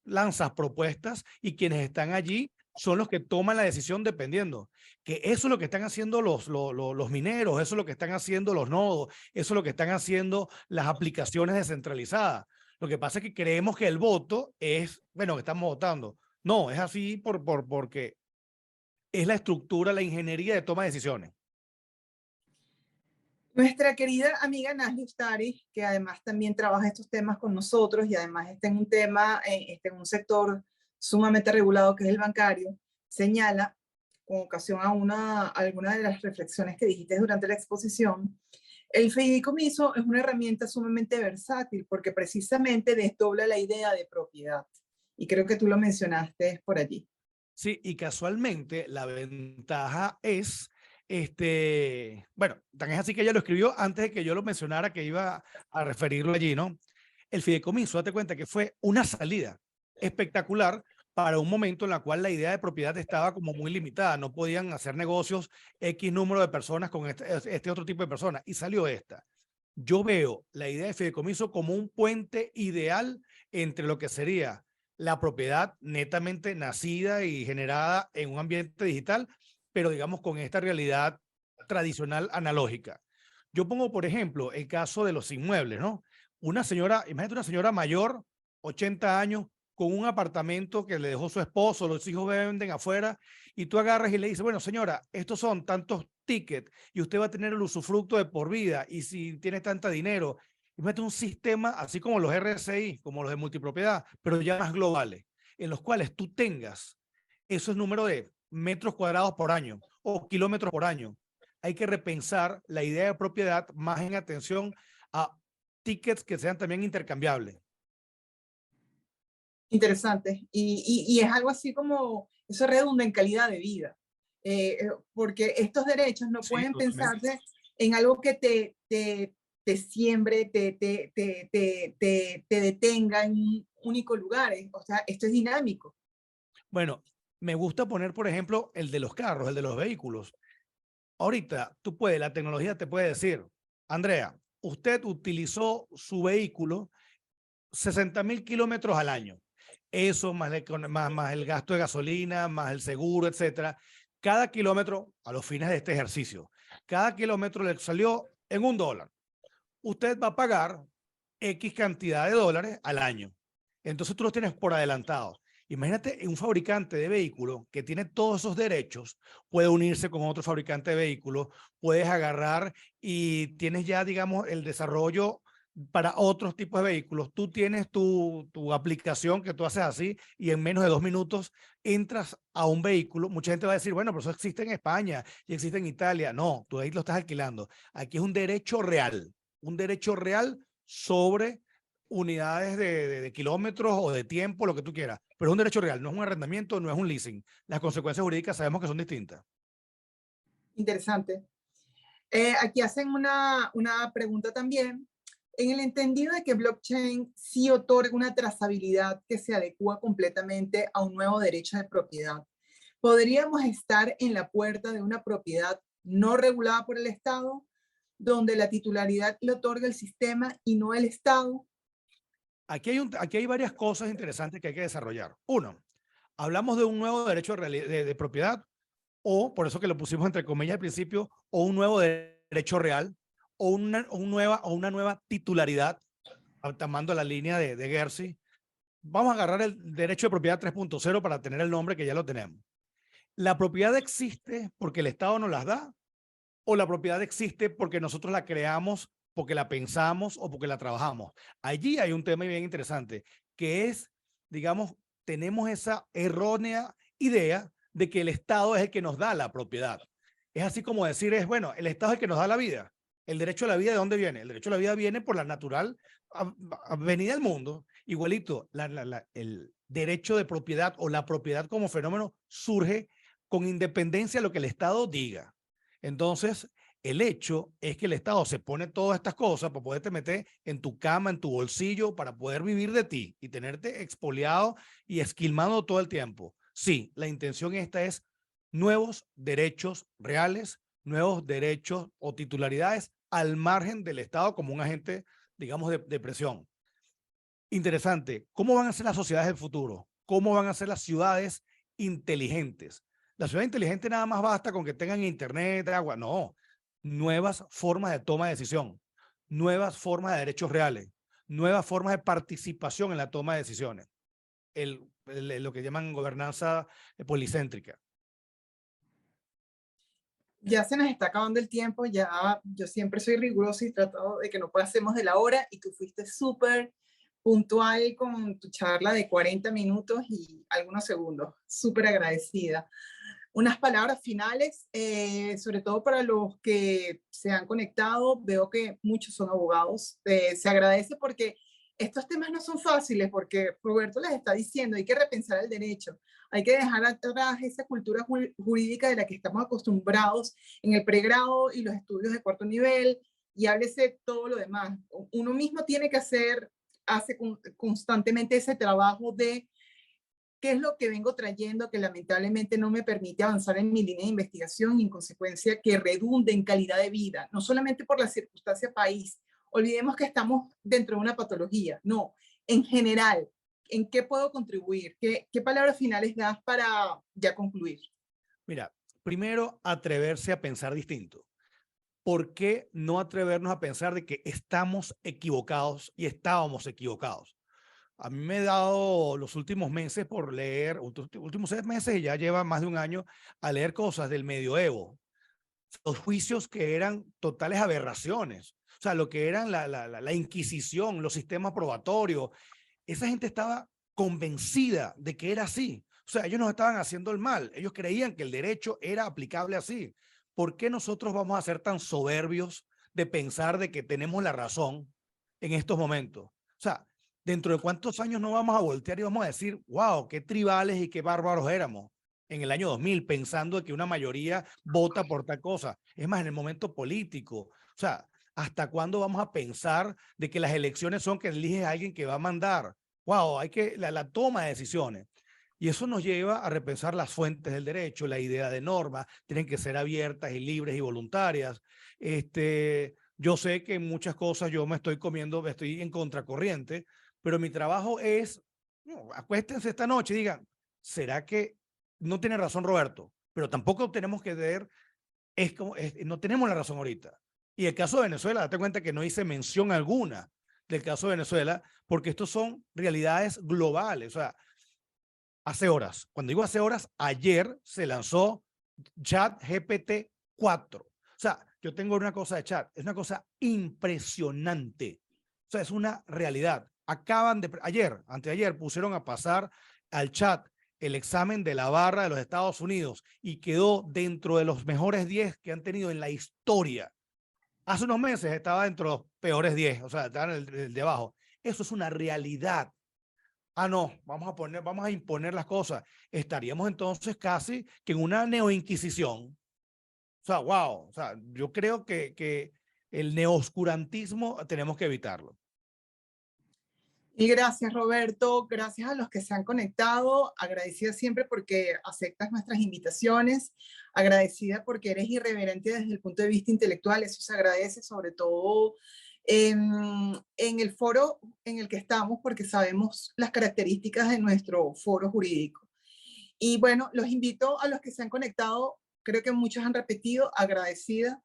lanzas propuestas y quienes están allí son los que toman la decisión dependiendo. Que eso es lo que están haciendo los mineros, eso es lo que están haciendo los nodos, eso es lo que están haciendo las aplicaciones descentralizadas. Lo que pasa es que creemos que el voto es, bueno, que estamos votando. No, es así porque es la estructura, la ingeniería de toma de decisiones. Nuestra querida amiga Nazli Ustari, que además también trabaja estos temas con nosotros y además está en un tema, está en un sector sumamente regulado que es el bancario, señala, con ocasión a alguna de las reflexiones que dijiste durante la exposición, el fideicomiso es una herramienta sumamente versátil porque precisamente desdobla la idea de propiedad. Y creo que tú lo mencionaste por allí. Sí, y casualmente la ventaja es, bueno, tan es así que ella lo escribió antes de que yo lo mencionara, que iba a referirlo allí, ¿no? El fideicomiso, date cuenta que fue una salida espectacular para un momento en la cual la idea de propiedad estaba como muy limitada, no podían hacer negocios X número de personas con este otro tipo de personas, y salió esta. Yo veo la idea de fideicomiso como un puente ideal entre lo que sería la propiedad netamente nacida y generada en un ambiente digital, pero digamos con esta realidad tradicional analógica. Yo pongo, por ejemplo, el caso de los inmuebles, ¿no? Una señora, imagínate una señora mayor, 80 años, con un apartamento que le dejó su esposo, los hijos venden afuera, y tú agarras y le dices, bueno, señora, estos son tantos tickets y usted va a tener el usufructo de por vida, y si tiene tanta dinero, imagínate un sistema así como los RSI, como los de multipropiedad, pero ya más globales, en los cuales tú tengas esos números de metros cuadrados por año o kilómetros por año. Hay que repensar la idea de propiedad más en atención a tickets que sean también intercambiables. Interesante. Y es algo así como, eso redunda en calidad de vida. porque estos derechos no Sí, pueden totalmente. pensarse en algo que te siembre, te detenga en un único lugar. O sea, esto es dinámico. Bueno, me gusta poner, por ejemplo, el de los carros, el de los vehículos. Ahorita tú puedes, la tecnología te puede decir, Andrea, usted utilizó su vehículo 60.000 kilómetros al año. Eso más el gasto de gasolina, más el seguro, etcétera. Cada kilómetro, a los fines de este ejercicio, cada kilómetro le salió en $1. Usted va a pagar X cantidad de dólares al año. Entonces tú los tienes por adelantado. Imagínate un fabricante de vehículos que tiene todos esos derechos, puede unirse con otro fabricante de vehículos, puedes agarrar y tienes ya, digamos, el desarrollo para otros tipos de vehículos. Tú tienes tu aplicación que tú haces así y en menos de 2 minutos entras a un vehículo. Mucha gente va a decir, bueno, pero eso existe en España y existe en Italia. No, tú ahí lo estás alquilando. Aquí es un derecho real sobre unidades de kilómetros o de tiempo, lo que tú quieras, pero es un derecho real, no es un arrendamiento, no es un leasing. Las consecuencias jurídicas sabemos que son distintas. Interesante. Aquí hacen una pregunta también. En el entendido de que blockchain sí otorga una trazabilidad que se adecua completamente a un nuevo derecho de propiedad, ¿podríamos estar en la puerta de una propiedad no regulada por el Estado, donde la titularidad le otorga el sistema y no el Estado? Aquí hay varias cosas interesantes que hay que desarrollar. Uno, hablamos de un nuevo derecho de propiedad, o por eso que lo pusimos entre comillas al principio, o un nuevo derecho real, o una nueva titularidad, tomando la línea de Gersey. Vamos a agarrar el derecho de propiedad 3.0 para tener el nombre que ya lo tenemos. ¿La propiedad existe porque el Estado nos las da? ¿O la propiedad existe porque nosotros la creamos, porque la pensamos o porque la trabajamos? Allí hay un tema bien interesante, que es, digamos, tenemos esa errónea idea de que el Estado es el que nos da la propiedad. Es así como decir, es bueno, el Estado es el que nos da la vida. ¿El derecho a la vida de dónde viene? El derecho a la vida viene por la natural venida del mundo. Igualito, el derecho de propiedad o la propiedad como fenómeno surge con independencia de lo que el Estado diga. Entonces, el hecho es que el Estado se pone todas estas cosas para poderte meter en tu cama, en tu bolsillo, para poder vivir de ti y tenerte expoliado y esquilmado todo el tiempo. Sí, la intención esta es nuevos derechos reales, nuevos derechos o titularidades al margen del Estado como un agente, digamos, de presión. Interesante. ¿Cómo van a ser las sociedades del futuro? ¿Cómo van a ser las ciudades inteligentes? La ciudad inteligente nada más basta con que tengan internet, agua. No. Nuevas formas de toma de decisión, nuevas formas de derechos reales, nuevas formas de participación en la toma de decisiones. Lo que llaman gobernanza policéntrica. Ya se nos está acabando el tiempo, ya yo siempre soy riguroso y trato de que no pasemos de la hora y tú fuiste súper puntual con tu charla de 40 minutos y algunos segundos. Súper agradecida. Unas palabras finales, sobre todo para los que se han conectado. Veo que muchos son abogados. Se agradece porque estos temas no son fáciles, porque Roberto les está diciendo, hay que repensar el derecho, hay que dejar atrás esa cultura jurídica de la que estamos acostumbrados en el pregrado y los estudios de cuarto nivel, y háblese todo lo demás. Uno mismo tiene que hace constantemente ese trabajo de qué es lo que vengo trayendo que lamentablemente no me permite avanzar en mi línea de investigación y en consecuencia que redunde en calidad de vida, no solamente por la circunstancia país. Olvidemos que estamos dentro de una patología, no, en general, ¿en qué puedo contribuir? ¿Qué palabras finales das para ya concluir? Mira, primero, atreverse a pensar distinto. ¿Por qué no atrevernos a pensar de que estamos equivocados y estábamos equivocados? A mí me he dado los últimos meses por leer, últimos 6 meses y ya lleva más de un año a leer cosas del medioevo, los juicios que eran totales aberraciones, o sea, lo que eran la Inquisición, los sistemas probatorios. Esa gente estaba convencida de que era así. O sea, ellos nos estaban haciendo el mal. Ellos creían que el derecho era aplicable así. ¿Por qué nosotros vamos a ser tan soberbios de pensar de que tenemos la razón en estos momentos? O sea, dentro de cuántos años no vamos a voltear y vamos a decir, wow, qué tribales y qué bárbaros éramos. en el año 2000 pensando que una mayoría vota por tal cosa. Es más, en el momento político. O sea, ¿hasta cuándo vamos a pensar de que las elecciones son que eliges a alguien que va a mandar? Wow, hay que la toma de decisiones. Y eso nos lleva a repensar las fuentes del derecho, la idea de normas, tienen que ser abiertas y libres y voluntarias. Yo sé que en muchas cosas yo me estoy en contracorriente, pero mi trabajo es, no, acuéstense esta noche y digan, ¿será que no tiene razón Roberto? Pero tampoco tenemos que ver, no tenemos la razón ahorita. Y el caso de Venezuela, date cuenta que no hice mención alguna del caso de Venezuela, porque estos son realidades globales. O sea, hace horas, cuando digo hace horas, ayer se lanzó ChatGPT 4. O sea, yo tengo una cosa de chat, es una cosa impresionante. O sea, es una realidad. Anteayer, pusieron a pasar al chat el examen de la barra de los Estados Unidos y quedó dentro de los mejores 10 que han tenido en la historia. Hace unos meses estaba dentro de los peores 10, o sea, estaba en el de abajo. Eso es una realidad. No, vamos a imponer las cosas. Estaríamos entonces casi que en una neoinquisición. O sea, wow. O sea, yo creo que el neoscurantismo tenemos que evitarlo. Y gracias, Roberto. Gracias a los que se han conectado. Agradecida siempre porque aceptas nuestras invitaciones. Agradecida porque eres irreverente desde el punto de vista intelectual. Eso se agradece, sobre todo en el foro en el que estamos, porque sabemos las características de nuestro foro jurídico. Y bueno, los invito a los que se han conectado. Creo que muchos han repetido, agradecida.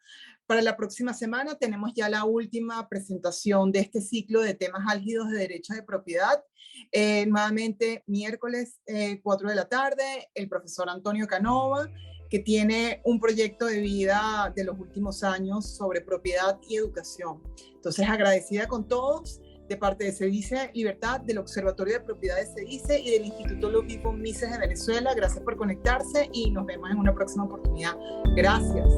Para la próxima semana tenemos ya la última presentación de este ciclo de temas álgidos de derechos de propiedad. Nuevamente, miércoles 4 de la tarde, el profesor Antonio Canova, que tiene un proyecto de vida de los últimos años sobre propiedad y educación. Entonces, agradecida con todos, de parte de CEDICE Libertad, del Observatorio de Propiedades CEDICE y del Instituto Ludwig von Mises de Venezuela. Gracias por conectarse y nos vemos en una próxima oportunidad. Gracias.